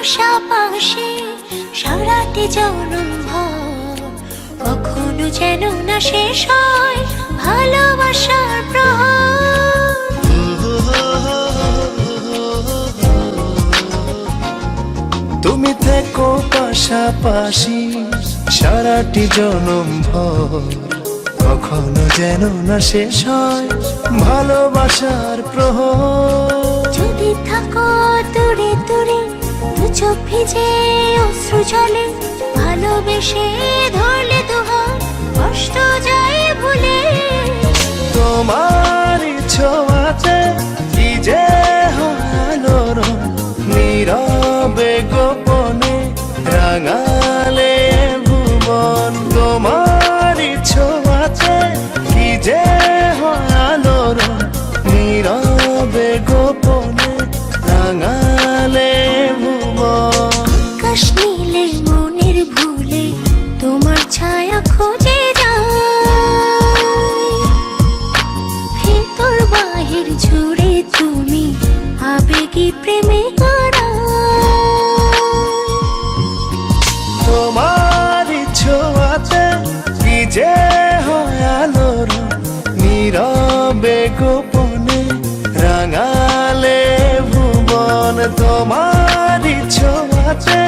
পাশাপাশি সারাটি জনম ভর, কখনো যেন না শেষ হয় ভালোবাসার প্রহর। তুমি থেকো পাশাপাশি সারাটি জনম ভর, কখনো যেন না শেষ হয় ভালোবাসার প্রহর। যদি থাকো দূরে দূরে, দু চোখ ভিজে অশ্রু জলে, ভালোবেসে ধরলে দুহাত কষ্ট যায় ভুলে। তোমার ছোঁয়াতে কি যে আলোর নীরবে গোপনে রাঙালে ভুবন। তোমার ছোঁয়াতে কি যে আলোর নীরবে গোপনে রাঙালে ভুবন। আকাশ নীলে মনের ভুলে তোমার ছায়া খোঁজে যায়, ভেতর বাহির জুড়ে তুমি আবেগী প্রেমে তোমার ছোঁয়াতে কি যে হয় আলোর নীরবে গোপনে রাঙালে ভুবন। তোমার ছোঁয়াতে